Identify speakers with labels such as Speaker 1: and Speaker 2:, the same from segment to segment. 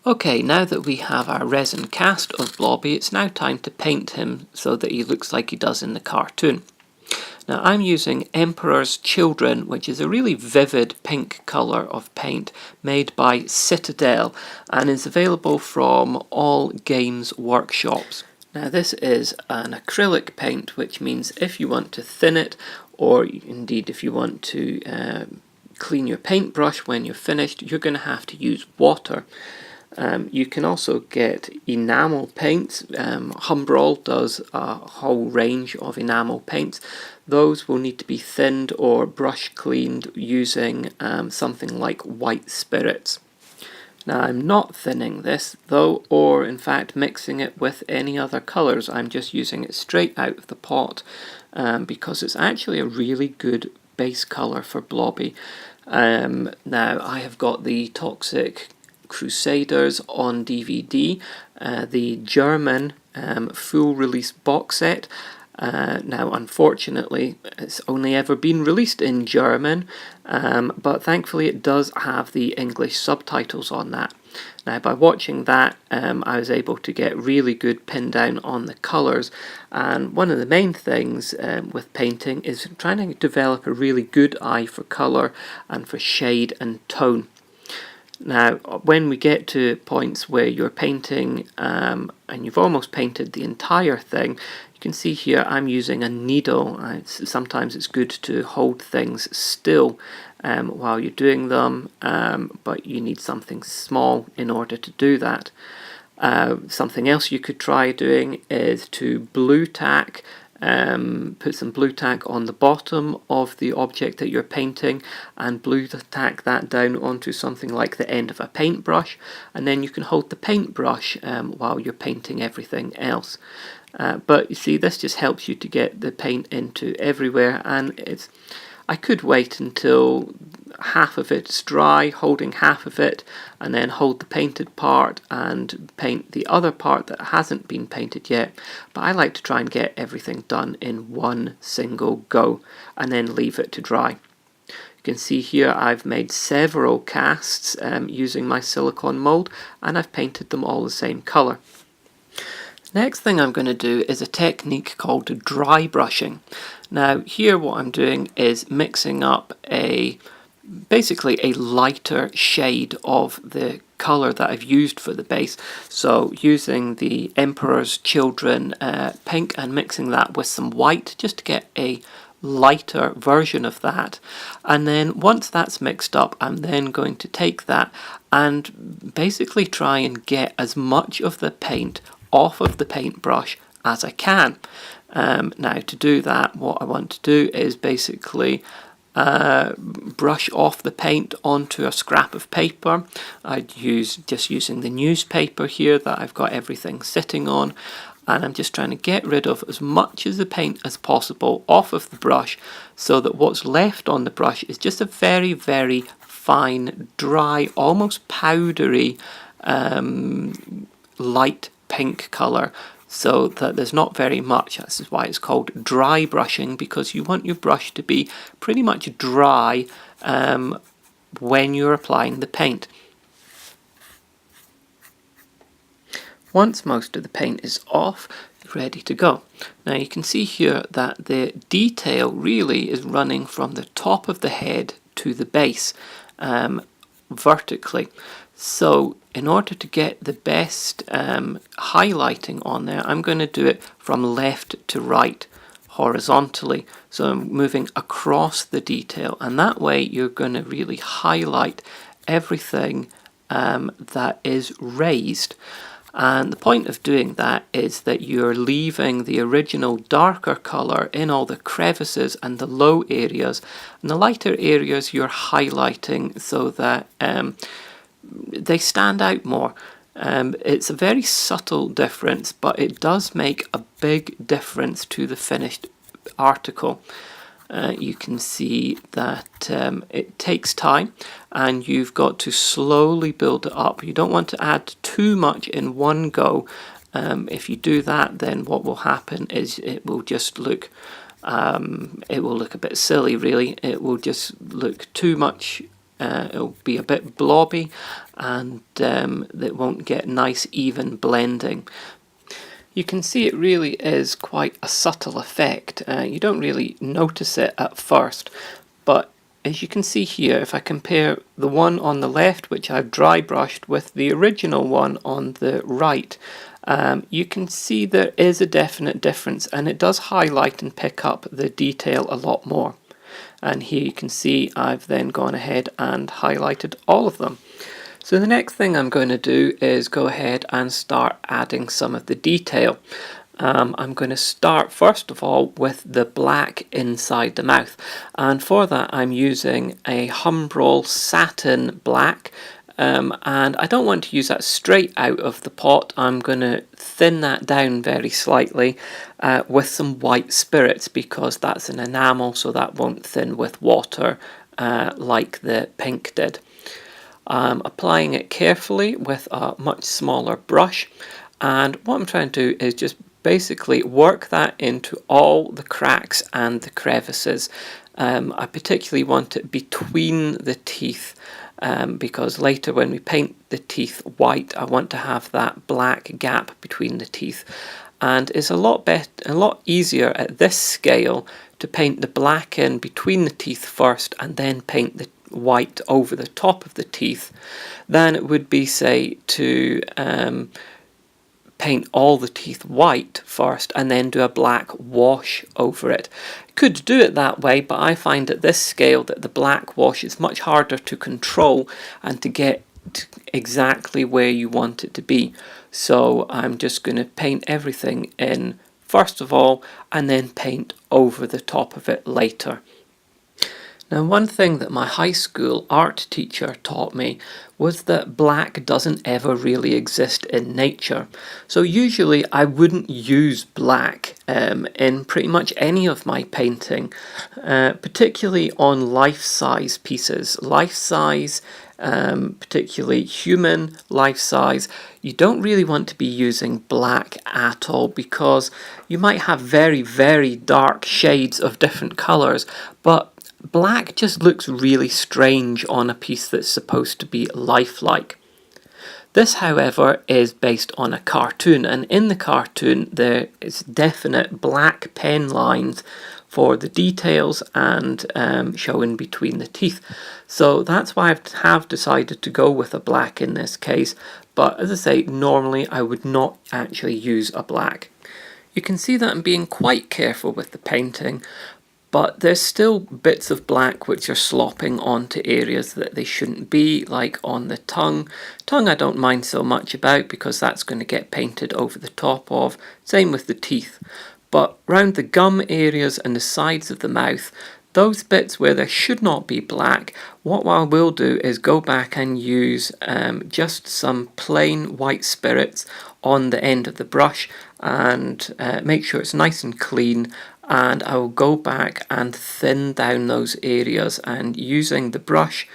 Speaker 1: Okay, now that we have our resin cast of Blobby, it's now time to paint him so that he looks like he does in the cartoon. Now I'm using Emperor's Children, which is a really vivid pink colour of paint made by Citadel and is available from all games workshops. Now this is an acrylic paint, which means if you want to thin it, or indeed if you want to clean your paintbrush when you're finished, you're going to have to use water. You can also get enamel paints. Humbrol does a whole range of enamel paints. Those will need to be thinned or brush cleaned using something like white spirits. Now I'm not thinning this though, or in fact mixing it with any other colours. I'm just using it straight out of the pot because it's actually a really good base colour for Blobby. Now I have got the Toxic Crusaders on DVD, the German full release box set. Now unfortunately it's only ever been released in German, but thankfully it does have the English subtitles on that. Now by watching that I was able to get really good pin down on the colours, and one of the main things with painting is trying to develop a really good eye for colour and for shade and tone. Now, when we get to points where you're painting and you've almost painted the entire thing, you can see here I'm using a needle. Sometimes it's good to hold things still while you're doing them, but you need something small in order to do that. Something else you could try doing is to blue tack. Put some blue tack on the bottom of the object that you're painting and blue tack that down onto something like the end of a paintbrush, and then you can hold the paintbrush while you're painting everything else. But you see, this just helps you to get the paint into everywhere, and I could wait until half of it's dry, holding half of it, and then hold the painted part and paint the other part that hasn't been painted yet, but I like to try and get everything done in one single go and then leave it to dry. You can see here I've made several casts using my silicone mould, and I've painted them all the same colour. Next thing I'm going to do is a technique called dry brushing. Now here what I'm doing is mixing up basically a lighter shade of the colour that I've used for the base. So using the Emperor's Children pink and mixing that with some white just to get a lighter version of that, and then once that's mixed up I'm then going to take that and basically try and get as much of the paint off of the paintbrush as I can. Now to do that, what I want to do is basically brush off the paint onto a scrap of paper. I'd use just using the newspaper here that I've got everything sitting on, and I'm just trying to get rid of as much of the paint as possible off of the brush so that what's left on the brush is just a very, very fine, dry, almost powdery light pink colour, so that there's not very much. This is why it's called dry brushing, because you want your brush to be pretty much dry when you're applying the paint. Once most of the paint is off, ready to go. Now you can see here that the detail really is running from the top of the head to the base vertically. So in order to get the best highlighting on there, I'm going to do it from left to right horizontally. So I'm moving across the detail, and that way you're going to really highlight everything that is raised. And the point of doing that is that you're leaving the original darker colour in all the crevices and the low areas, and the lighter areas you're highlighting so that they stand out more. It's a very subtle difference, but it does make a big difference to the finished article. You can see that it takes time, and you've got to slowly build it up. You don't want to add too much in one go. If you do that, then what will happen is it will just look a bit silly, really. It will just look too much it'll be a bit blobby, and it won't get nice even blending. You can see it really is quite a subtle effect. You don't really notice it at first, but as you can see here, if I compare the one on the left, which I've dry brushed, with the original one on the right, you can see there is a definite difference, and it does highlight and pick up the detail a lot more. And here you can see I've then gone ahead and highlighted all of them. So the next thing I'm going to do is go ahead and start adding some of the detail. I'm going to start first of all with the black inside the mouth, and for that I'm using a Humbrol satin black, and I don't want to use that straight out of the pot. I'm going to thin that down very slightly with some white spirits, because that's an enamel, so that won't thin with water like the pink did. I'm applying it carefully with a much smaller brush, and what I'm trying to do is just basically work that into all the cracks and the crevices. I particularly want it between the teeth, because later when we paint the teeth white, I want to have that black gap between the teeth. And it's a lot easier at this scale to paint the black in between the teeth first and then paint the white over the top of the teeth than it would be, say, to paint all the teeth white first and then do a black wash over it. Could do it that way, but I find at this scale that the black wash is much harder to control and to get to exactly where you want it to be. So I'm just going to paint everything in first of all and then paint over the top of it later. Now, one thing that my high school art teacher taught me was that black doesn't ever really exist in nature. So usually I wouldn't use black in pretty much any of my painting, particularly on life-size pieces. Life-size, particularly human life-size, you don't really want to be using black at all, because you might have very, very dark shades of different colours, but black just looks really strange on a piece that's supposed to be lifelike. This, however, is based on a cartoon, and in the cartoon there is definite black pen lines for the details and showing between the teeth. So that's why I have decided to go with a black in this case, but as I say, normally I would not actually use a black. You can see that I'm being quite careful with the painting, but there's still bits of black which are slopping onto areas that they shouldn't be, like on the tongue. Tongue I don't mind so much about, because that's going to get painted over the top of. Same with the teeth. But round the gum areas and the sides of the mouth, those bits where there should not be black, what I will do is go back and use just some plain white spirits on the end of the brush and make sure it's nice and clean. And I will go back and thin down those areas, and using the brush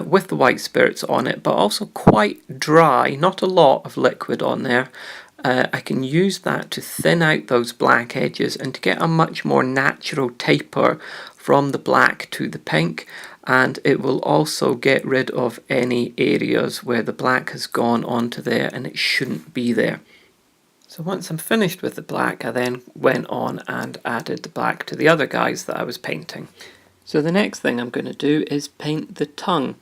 Speaker 1: with the white spirits on it, but also quite dry, not a lot of liquid on there. I can use that to thin out those black edges and to get a much more natural taper from the black to the pink, and it will also get rid of any areas where the black has gone onto there and it shouldn't be there. So once I'm finished with the black, I then went on and added the black to the other guys that I was painting. So the next thing I'm going to do is paint the tongue.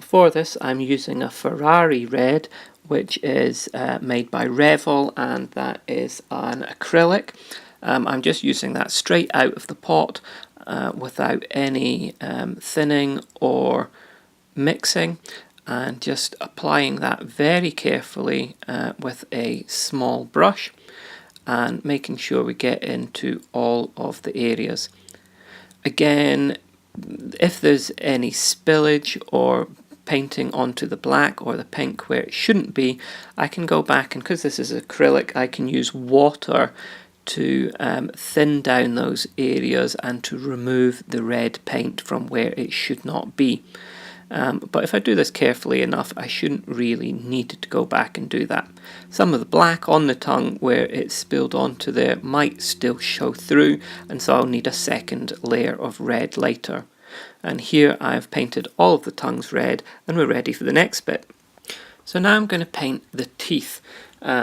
Speaker 1: For this I'm using a Ferrari red, which is made by Revel, and that is an acrylic. I'm just using that straight out of the pot without any thinning or mixing, and just applying that very carefully with a small brush and making sure we get into all of the areas. Again, if there's any spillage or painting onto the black or the pink where it shouldn't be, I can go back, and because this is acrylic, I can use water to thin down those areas and to remove the red paint from where it should not be. But if I do this carefully enough, I shouldn't really need to go back and do that. Some of the black on the tongue where it's spilled onto there might still show through, and so I'll need a second layer of red later. And here I've painted all of the tongues red, and we're ready for the next bit. So now I'm going to paint the teeth.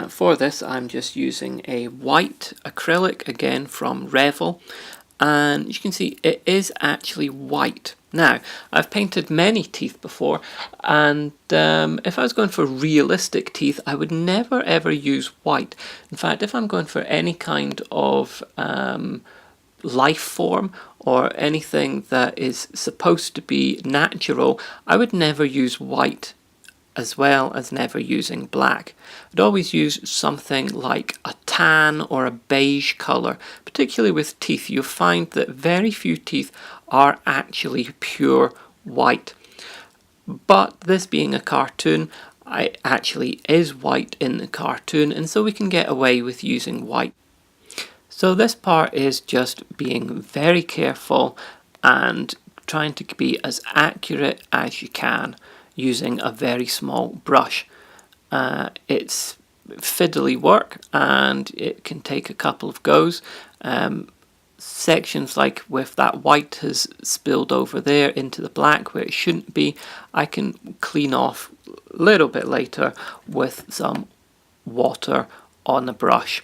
Speaker 1: For this I'm just using a white acrylic, again from Revel, and you can see it is actually white. Now, I've painted many teeth before, and if I was going for realistic teeth, I would never ever use white. In fact, if I'm going for any kind of life form or anything that is supposed to be natural, I would never use white, as well as never using black. I'd always use something like a tan or a beige colour. Particularly with teeth, you'll find that very few teeth are actually pure white. But this being a cartoon, it actually is white in the cartoon, and so we can get away with using white. So this part is just being very careful and trying to be as accurate as you can using a very small brush. It's fiddly work and it can take a couple of goes. Sections like with that white has spilled over there into the black where it shouldn't be, I can clean off a little bit later with some water on the brush.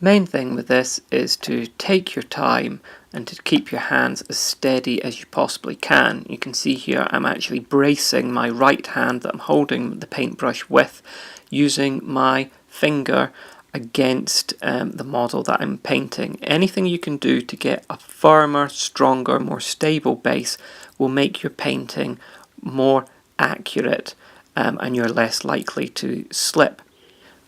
Speaker 1: Main thing with this is to take your time and to keep your hands as steady as you possibly can. You can see here I'm actually bracing my right hand that I'm holding the paintbrush with, using my finger against the model that I'm painting. Anything you can do to get a firmer, stronger, more stable base will make your painting more accurate and you're less likely to slip.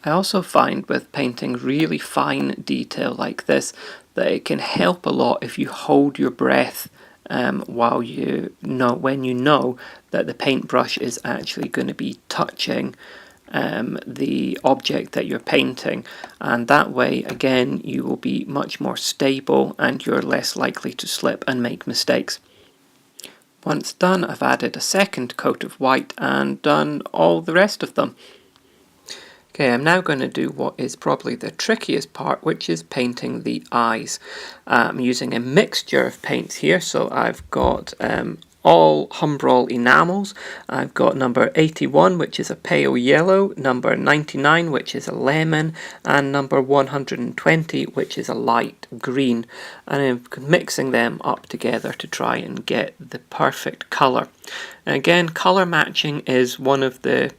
Speaker 1: I also find with painting really fine detail like this that it can help a lot if you hold your breath when you know that the paintbrush is actually going to be touching the object that you're painting, and that way again you will be much more stable and you're less likely to slip and make mistakes. Once done, I've added a second coat of white and done all the rest of them. Okay, I'm now going to do what is probably the trickiest part, which is painting the eyes. I'm using a mixture of paints here, so I've got all Humbrol enamels. I've got number 81, which is a pale yellow, number 99, which is a lemon, and number 120, which is a light green. And I'm mixing them up together to try and get the perfect colour. And again, colour matching is one of the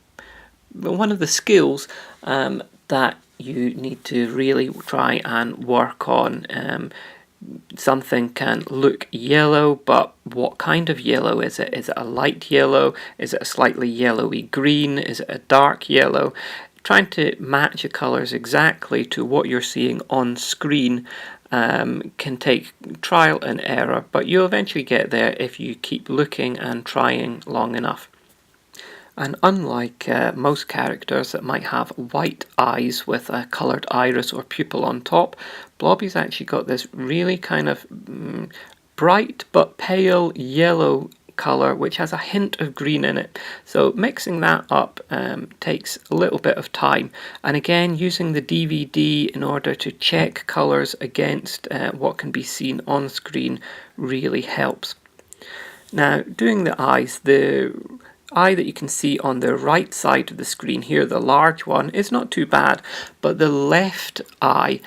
Speaker 1: skills that you need to really try and work on. Something can look yellow, but what kind of yellow is it? Is it a light yellow? Is it a slightly yellowy green? Is it a dark yellow? Trying to match the colours exactly to what you're seeing on screen can take trial and error, but you'll eventually get there if you keep looking and trying long enough. And unlike most characters that might have white eyes with a coloured iris or pupil on top, Blobby's actually got this really kind of bright but pale yellow colour which has a hint of green in it. So mixing that up takes a little bit of time. And again, using the DVD in order to check colours against what can be seen on screen really helps. Now, doing the eyes, the eye that you can see on the right side of the screen here, the large one, is not too bad, but the left eye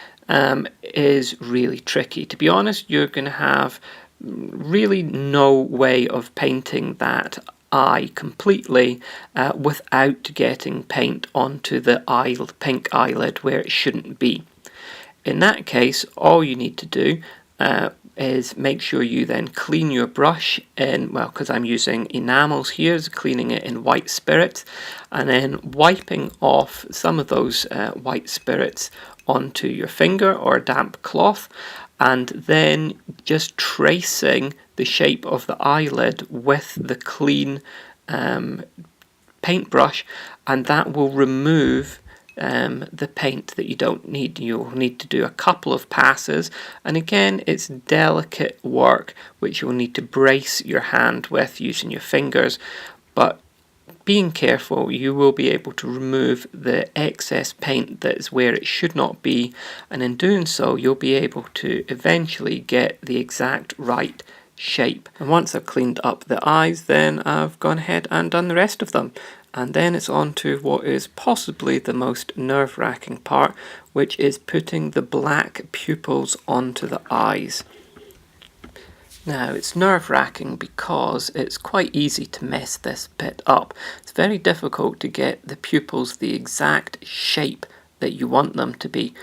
Speaker 1: is really tricky. To be honest, you're going to have really no way of painting that eye completely without getting paint onto the pink eyelid where it shouldn't be. In that case, all you need to do is make sure you then clean your brush in, well, because I'm using enamels here, is cleaning it in white spirits, and then wiping off some of those white spirits onto your finger or a damp cloth, and then just tracing the shape of the eyelid with the clean paintbrush, and that will remove the paint that you don't need. You'll need to do a couple of passes, and again it's delicate work which you'll need to brace your hand with using your fingers, but being careful, you will be able to remove the excess paint that is where it should not be, and in doing so you'll be able to eventually get the exact right shape. And once I've cleaned up the eyes, then I've gone ahead and done the rest of them. And then it's on to what is possibly the most nerve-wracking part, which is putting the black pupils onto the eyes. Now, it's nerve-wracking because it's quite easy to mess this bit up. It's very difficult to get the pupils the exact shape that you want them to be,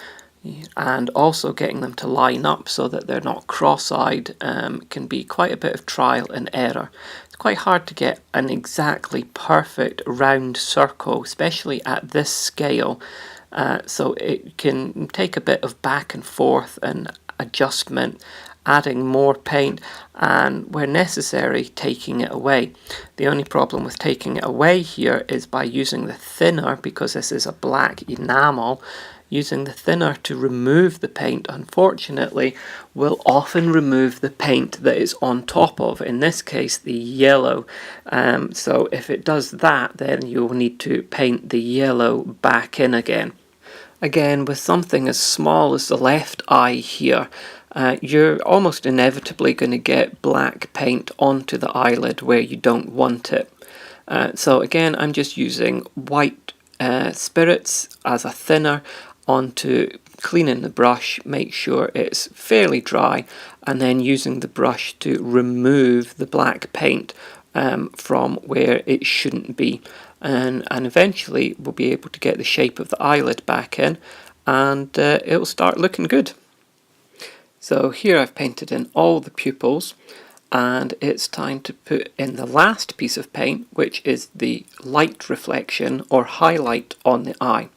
Speaker 1: and also getting them to line up so that they're not cross-eyed can be quite a bit of trial and error. It's quite hard to get an exactly perfect round circle, especially at this scale, so it can take a bit of back and forth and adjustment, adding more paint, and where necessary taking it away. The only problem with taking it away here is by using the thinner, because this is a black enamel, using the thinner to remove the paint, unfortunately, will often remove the paint that is on top of, in this case, the yellow. So if it does that, then you'll need to paint the yellow back in again. Again, with something as small as the left eye here, you're almost inevitably going to get black paint onto the eyelid where you don't want it. So again, I'm just using white spirits as a thinner onto cleaning the brush, make sure it's fairly dry, and then using the brush to remove the black paint from where it shouldn't be. And eventually we'll be able to get the shape of the eyelid back in, and it'll start looking good. So here I've painted in all the pupils, and it's time to put in the last piece of paint, which is the light reflection or highlight on the eye.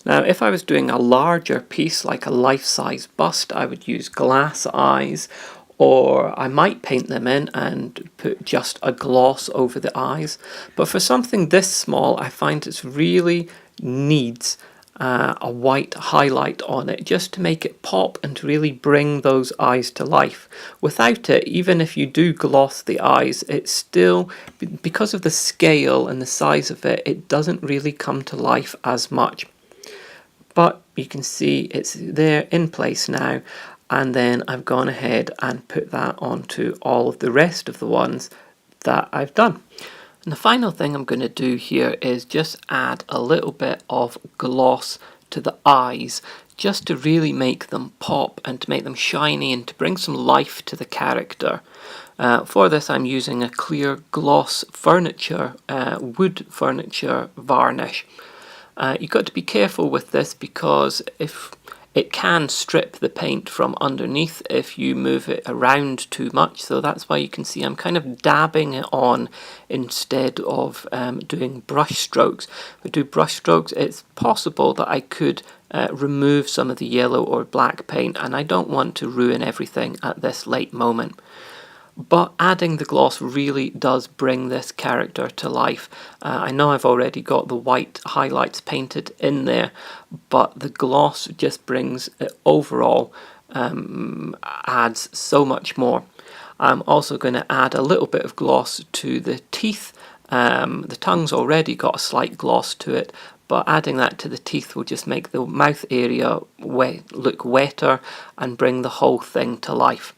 Speaker 1: Now, if I was doing a larger piece like a life-size bust, I would use glass eyes, or I might paint them in and put just a gloss over the eyes. But for something this small, I find it really needs a white highlight on it, just to make it pop and to really bring those eyes to life. Without it, even if you do gloss the eyes, it's still, because of the scale and the size of it, it doesn't really come to life as much. But you can see it's there in place now, and then I've gone ahead and put that onto all of the rest of the ones that I've done. And the final thing I'm going to do here is just add a little bit of gloss to the eyes, just to really make them pop and to make them shiny and to bring some life to the character. For this I'm using a clear gloss furniture, wood furniture varnish. You've got to be careful with this because if it can strip the paint from underneath if you move it around too much, so that's why you can see I'm kind of dabbing it on instead of doing brush strokes. If I do brush strokes, it's possible that I could remove some of the yellow or black paint, and I don't want to ruin everything at this late moment. But adding the gloss really does bring this character to life. I know I've already got the white highlights painted in there, but the gloss just brings it overall, adds so much more. I'm also going to add a little bit of gloss to the teeth. The tongue's already got a slight gloss to it, but adding that to the teeth will just make the mouth area look wetter and bring the whole thing to life.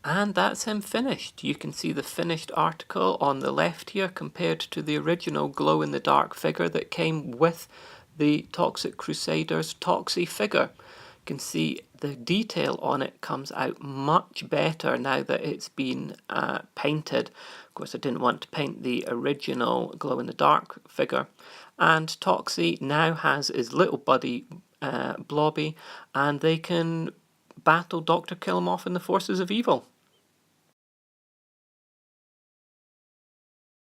Speaker 1: And that's him finished. You can see the finished article on the left here compared to the original glow-in-the-dark figure that came with the Toxic Crusaders Toxie figure. You can see the detail on it comes out much better now that it's been painted. Of course, I didn't want to paint the original glow-in-the-dark figure. And Toxie now has his little buddy Blobby, and they can battle Dr. Kilmoff and the forces of evil.